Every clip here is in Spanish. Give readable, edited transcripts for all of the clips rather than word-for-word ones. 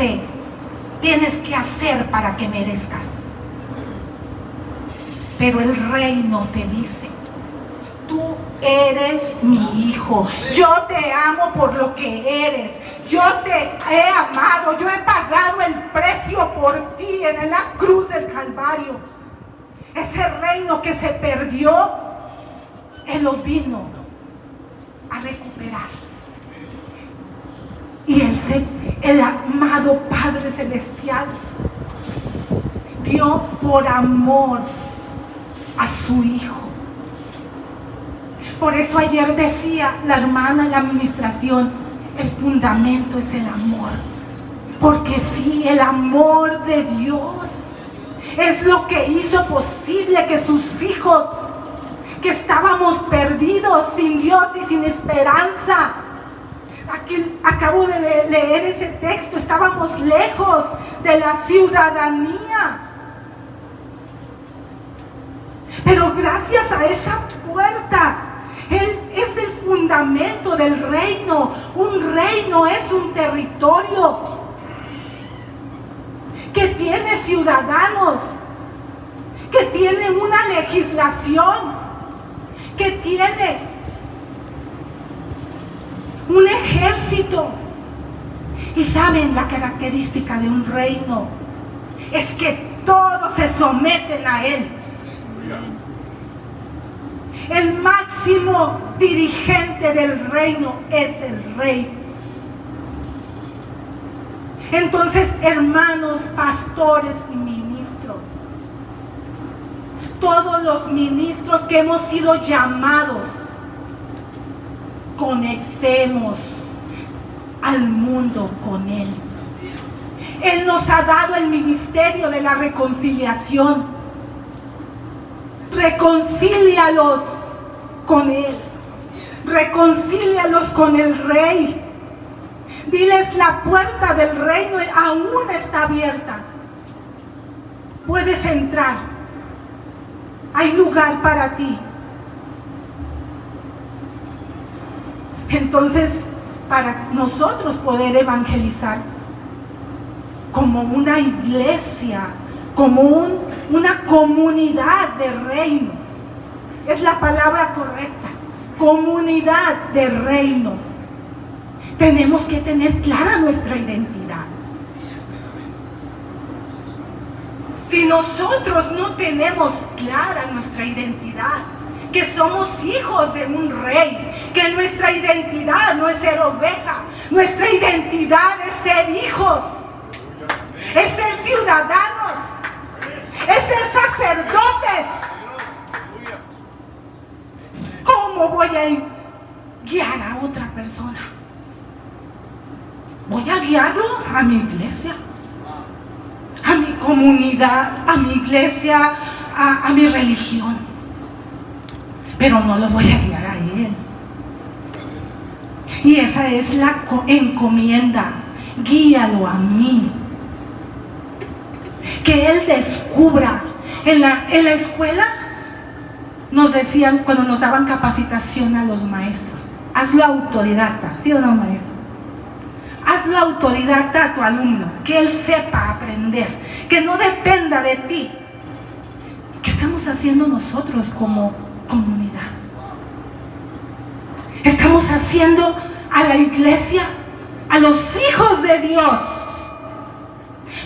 dice, tienes que hacer para que merezcas. Pero el reino te dice, tú eres mi hijo, yo te amo por lo que eres, yo te he amado, yo he pagado el precio por ti en la cruz del Calvario. Ese reino que se perdió, Él lo vino a recuperar. Y el amado Padre Celestial dio por amor a su Hijo. Por eso ayer decía la hermana en la administración, el fundamento es el amor. Porque sí, el amor de Dios es lo que hizo posible que sus hijos, que estábamos perdidos, sin Dios y sin esperanza. Aquí acabo de leer ese texto, estábamos lejos de la ciudadanía. Pero gracias a esa puerta, Él es el fundamento del reino. Un reino es un territorio que tiene ciudadanos, que tiene una legislación, que tiene un ejército. Y saben, la característica de un reino es que todos se someten a él. El máximo dirigente del reino es el rey. Entonces, hermanos, pastores y ministros, todos los ministros que hemos sido llamados, conectemos al mundo con Él. Él nos ha dado el ministerio de la reconciliación. Reconcílialos con Él. Reconcílialos con el Rey. Diles, la puerta del reino aún está abierta. Puedes entrar. Hay lugar para ti. Entonces, para nosotros poder evangelizar como una iglesia, como una comunidad de reino, es la palabra correcta, comunidad de reino, tenemos que tener clara nuestra identidad. Si nosotros no tenemos clara nuestra identidad, que somos hijos de un rey, que nuestra identidad no es ser oveja, nuestra identidad es ser hijos, es ser ciudadanos, es ser sacerdotes. ¿Cómo voy a guiar a otra persona? Voy a guiarlo a mi iglesia, a mi comunidad, a mi iglesia, a mi religión. Pero no lo voy a guiar a Él. Y esa es la encomienda. Guíalo a mí. Que Él descubra. En la escuela nos decían, cuando nos daban capacitación a los maestros, hazlo autodidacta, ¿sí o no, maestro? Hazlo autodidacta a tu alumno, que él sepa aprender, que no dependa de ti. ¿Qué estamos haciendo nosotros como comunidad? Estamos haciendo a la iglesia, a los hijos de Dios,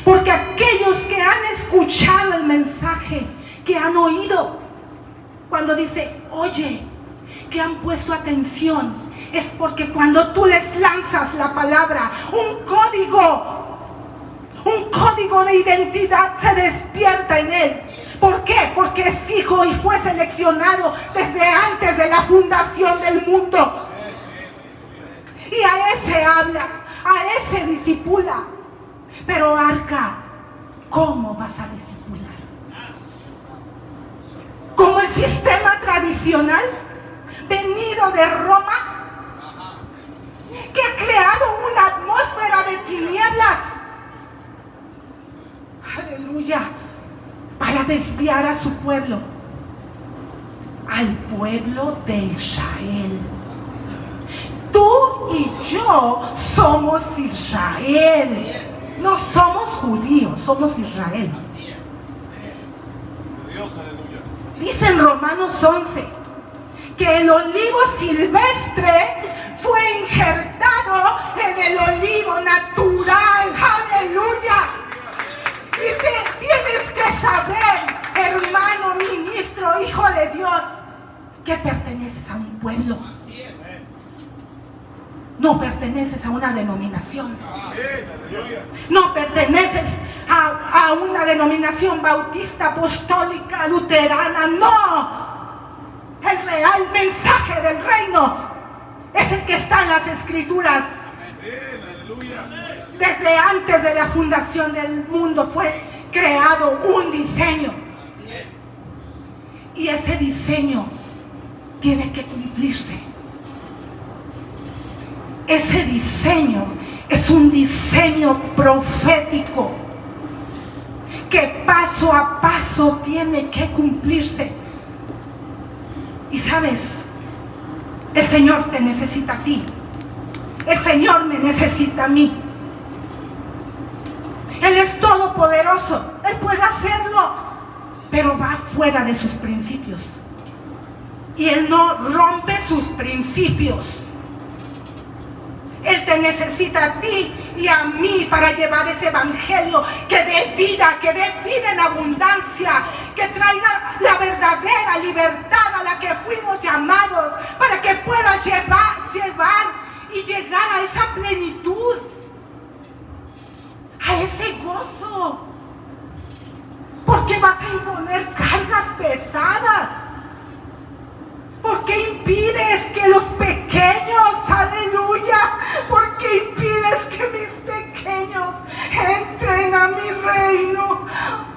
porque aquellos que han escuchado el mensaje, que han oído, cuando dice, oye, que han puesto atención, es porque cuando tú les lanzas la palabra, un código de identidad se despierta en él. ¿Por qué? Porque es hijo y fue seleccionado desde antes de la fundación del mundo. Y a ese habla, a ese discipula. Pero Arca, ¿cómo vas a discipular? ¿Como el sistema tradicional venido de Roma, que ha creado una atmósfera de tinieblas? Aleluya. Para desviar a su pueblo, al pueblo de Israel. Tú y yo somos Israel. No somos judíos, somos Israel. Dios, aleluya. Dice en Romanos 11 que el olivo silvestre fue injertado en el olivo natural. Aleluya. Y tienes que saber, hermano, ministro, hijo de Dios, que perteneces a un pueblo. No perteneces a una denominación. No perteneces a una denominación bautista, apostólica, luterana. No. El real mensaje del reino es el que está en las Escrituras. Desde antes de la fundación del mundo fue creado un diseño. Y ese diseño tiene que cumplirse. Ese diseño es un diseño profético que paso a paso tiene que cumplirse. Y sabes, el Señor te necesita a ti. El Señor me necesita a mí. Él es todopoderoso. Él puede hacerlo, pero va fuera de sus principios. Y Él no rompe sus principios. Él te necesita a ti y a mí para llevar ese evangelio que dé vida en abundancia, que traiga la verdadera libertad a la que fuimos llamados, para que pueda llevar y llegar a esa plenitud, a ese gozo. Porque vas a imponer cargas pesadas. ¿Por qué impides que los pequeños, aleluya, por qué impides que mis pequeños entren a mi reino?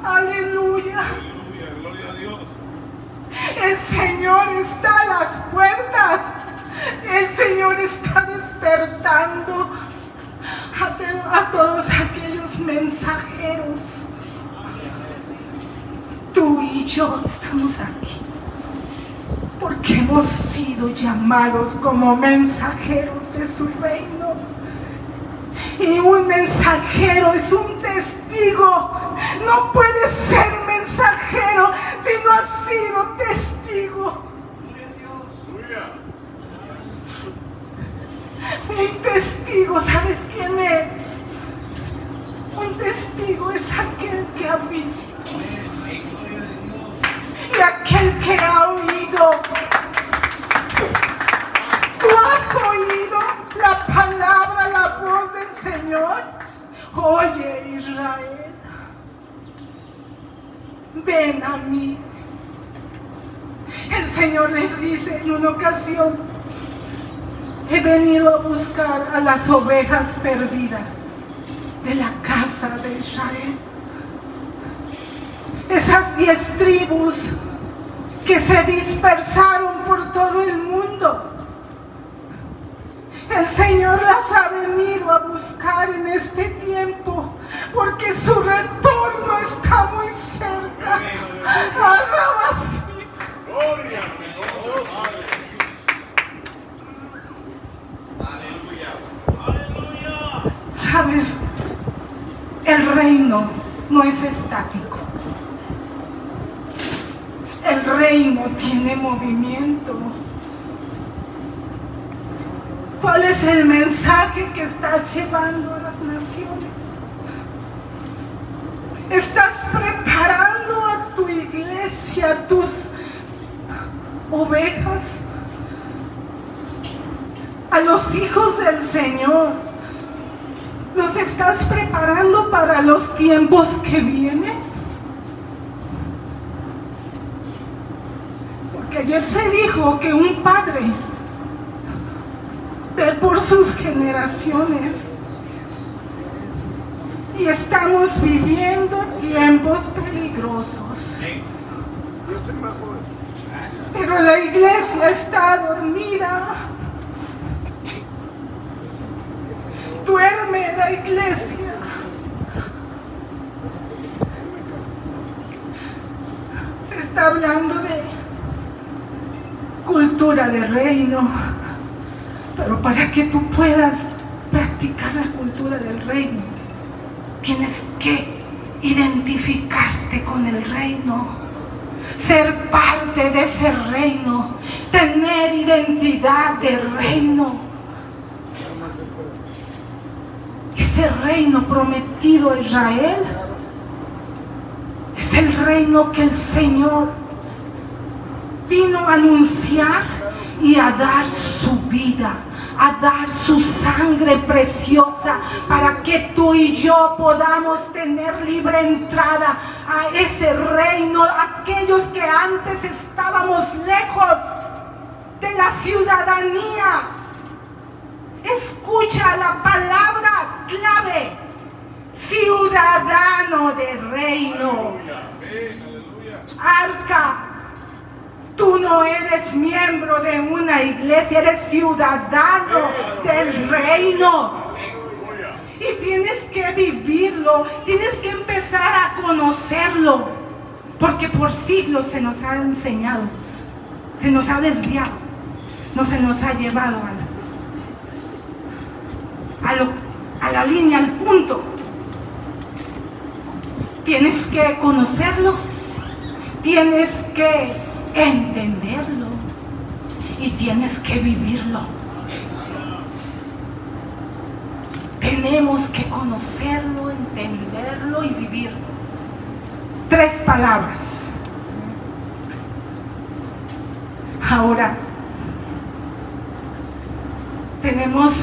Aleluya. Aleluya, gloria a Dios. El Señor está a las puertas. El Señor está despertando a todos aquellos mensajeros. Tú y yo estamos aquí porque hemos sido llamados como mensajeros de su reino. Y un mensajero es un testigo. No puedes ser mensajero si no has sido testigo. Un testigo, ¿sabes quién es? Un testigo es aquel que ha visto y aquel que ha oído. ¿Tú has oído la palabra, la voz del Señor? Oye, Israel, ven a mí. El Señor les dice en una ocasión: he venido a buscar a las ovejas perdidas de la casa de Israel. Esas 10 tribus que se dispersaron por todo el mundo. El Señor las ha venido a buscar en este tiempo, porque su retorno está muy cerca. Gloria a Dios. Aleluya. ¿Sabes? El reino no es estático. El reino tiene movimiento. ¿Cuál es el mensaje que estás llevando a las naciones? ¿Estás preparando a tu iglesia, a tus ovejas, a los hijos del Señor? ¿Los estás preparando para los tiempos que vienen? Porque ayer se dijo que un padre ve por sus generaciones, y estamos viviendo tiempos peligrosos. Pero la iglesia está dormida. Duerme la iglesia. Se está hablando de cultura de reino, pero para que tú puedas practicar la cultura del reino, tienes que identificarte con el reino, ser parte de ese reino, tener identidad de reino. Ese reino prometido a Israel es el reino que el Señor vino a anunciar y a dar su vida, a dar su sangre preciosa para que tú y yo podamos tener libre entrada a ese reino. Aquellos que antes estábamos lejos de la ciudadanía, escucha la palabra clave: ciudadano del reino. Arca, tú no eres miembro de una iglesia, eres ciudadano del reino. Y tienes que vivirlo, tienes que empezar a conocerlo, porque por siglos se nos ha enseñado, se nos ha desviado, no se nos ha llevado a la línea, al punto. Tienes que conocerlo, tienes que entenderlo y tienes que vivirlo. Tenemos que conocerlo, entenderlo y vivirlo. 3 palabras. Ahora, tenemos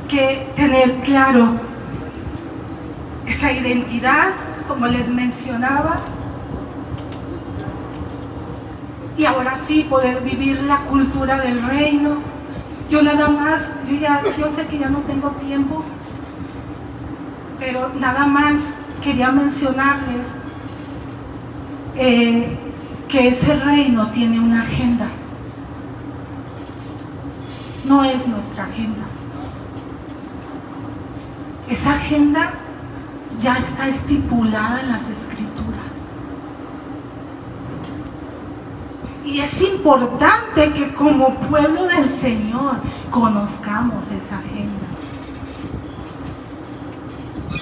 que tener claro esa identidad, como les mencionaba, y ahora sí poder vivir la cultura del reino. Yo nada más, yo sé que ya no tengo tiempo, pero nada más quería mencionarles que ese reino tiene una agenda. No es nuestra agenda. Esa agenda ya está estipulada en las Escrituras. Y es importante que como pueblo del Señor conozcamos esa agenda.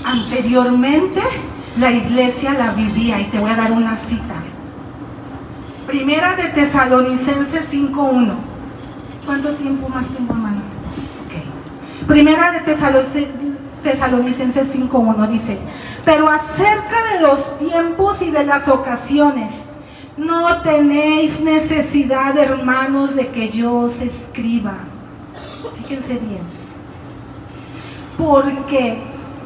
Anteriormente la iglesia la vivía, y te voy a dar una cita. Primera de Tesalonicenses 5:1. ¿Cuánto tiempo más tengo, hermano? Ok. Primera de Tesalonicenses 5:1 dice: pero acerca de los tiempos y de las ocasiones, no tenéis necesidad, hermanos, de que yo os escriba. Fíjense bien. Porque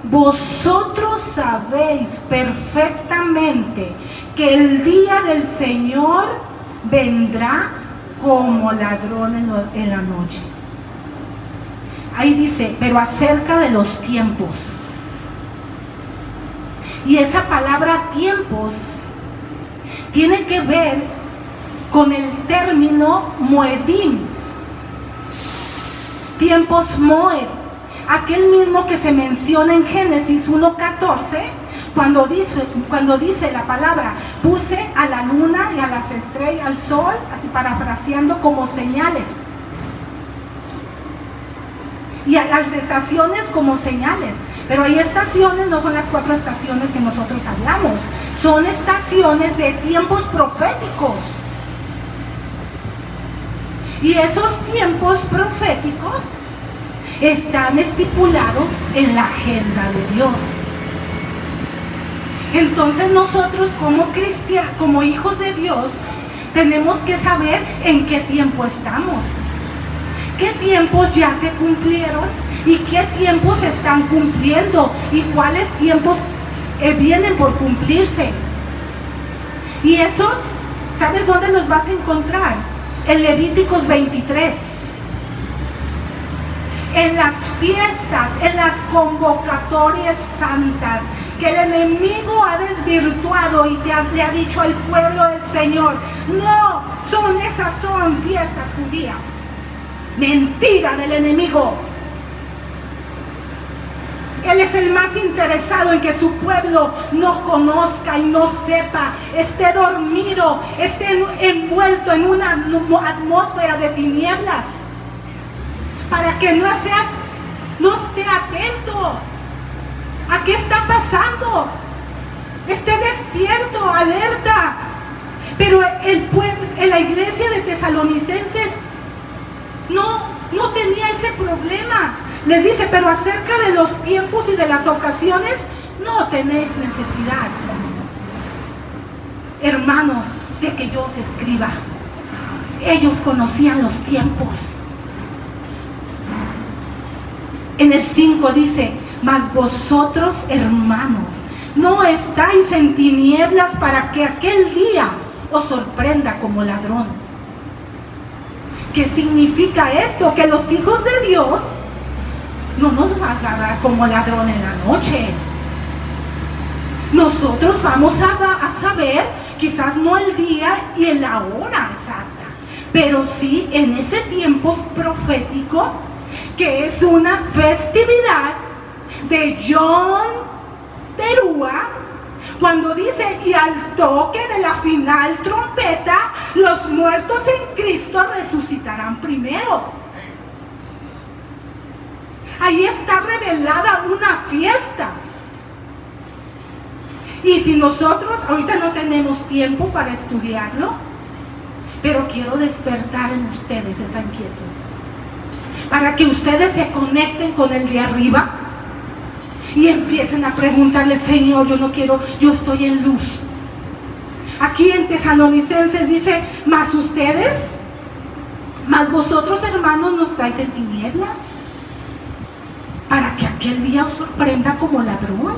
vosotros sabéis perfectamente que el día del Señor vendrá como ladrón en la noche. Ahí dice, pero acerca de los tiempos. Y esa palabra tiempos tiene que ver con el término moedim. Tiempos moed. Aquel mismo que se menciona en Génesis 1:14, cuando dice la palabra, puse a la luna y a las estrellas, al sol, así parafraseando, como señales. Y a las estaciones como señales. Pero hay estaciones, no son las 4 estaciones que nosotros hablamos, son estaciones de tiempos proféticos. Y esos tiempos proféticos están estipulados en la agenda de Dios. Entonces nosotros como cristianos, como hijos de Dios, tenemos que saber en qué tiempo estamos. ¿Qué tiempos ya se cumplieron? ¿Y qué tiempos se están cumpliendo? ¿Y cuáles tiempos vienen por cumplirse? Y esos, ¿sabes dónde los vas a encontrar? En Levíticos 23. En las fiestas, en las convocatorias santas, que el enemigo ha desvirtuado y le ha dicho al pueblo del Señor, no, esas son fiestas judías. Mentira del enemigo. Él es el más interesado en que su pueblo no conozca y no sepa, esté dormido, esté envuelto en una atmósfera de tinieblas, para que no esté atento. ¿A qué está pasando? Esté despierto, alerta. Pero la iglesia de Tesalonicenses no tenía ese problema. Les dice, pero acerca de los tiempos y de las ocasiones, no tenéis necesidad, hermanos, de que yo os escriba. Ellos conocían los tiempos. En el 5 dice, mas vosotros, hermanos, no estáis en tinieblas para que aquel día os sorprenda como ladrón. ¿Qué significa esto? Que los hijos de Dios no nos va a agarrar como ladrón en la noche. Nosotros vamos a saber, quizás no el día y en la hora exacta, pero sí en ese tiempo profético, que es una festividad de Yom Teruah, cuando dice, y al toque de la final trompeta, los muertos en Cristo resucitarán primero. Ahí está revelada una fiesta. Y si nosotros, ahorita no tenemos tiempo para estudiarlo, pero quiero despertar en ustedes esa inquietud, para que ustedes se conecten con el de arriba y empiecen a preguntarle, Señor, yo no quiero, yo estoy en luz. Aquí en Tesalonicenses dice, mas ustedes, mas vosotros, hermanos, no estáis en tinieblas, para que aquel día os sorprenda como ladrón.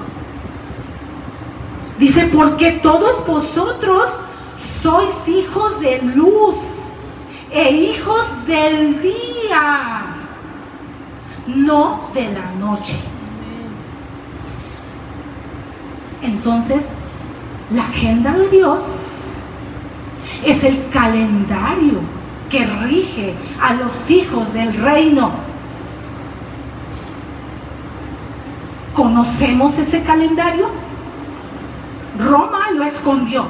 Dice, porque todos vosotros sois hijos de luz e hijos del día, no de la noche. Entonces, la agenda de Dios es el calendario que rige a los hijos del reino. ¿Conocemos ese calendario? Roma lo escondió.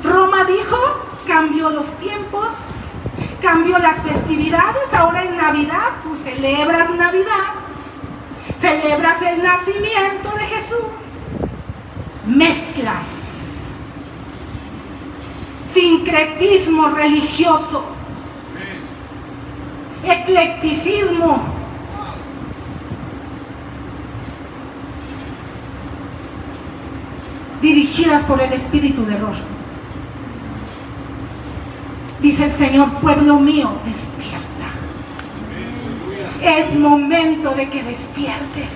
Roma dijo, cambió los tiempos, cambió las festividades. Ahora en Navidad, tú celebras Navidad, celebras el nacimiento de Jesús, mezclas, sincretismo religioso, eclecticismo. Dirigidas por el espíritu de error. Dice el Señor, pueblo mío, despierta. Es momento de que despiertes.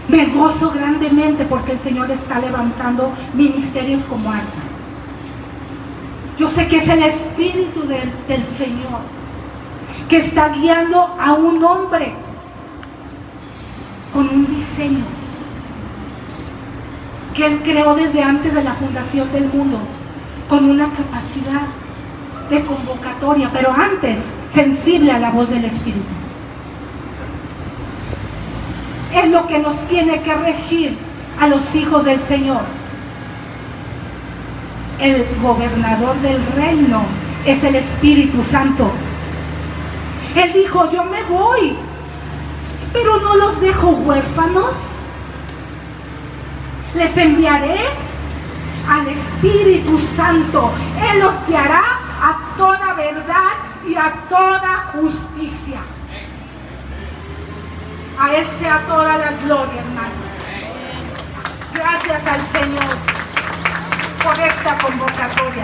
Me gozo grandemente porque el Señor está levantando ministerios como Arca. Yo sé que es el espíritu del Señor que está guiando a un hombre con un diseño que Él creó desde antes de la fundación del mundo, con una capacidad de convocatoria, pero antes sensible a la voz del Espíritu. Es lo que nos tiene que regir a los hijos del Señor. El gobernador del reino es el Espíritu Santo. Él dijo, yo me voy, pero no los dejo huérfanos. Les enviaré al Espíritu Santo. Él los guiará a toda verdad y a toda justicia. A Él sea toda la gloria, hermanos. Gracias al Señor por esta convocatoria.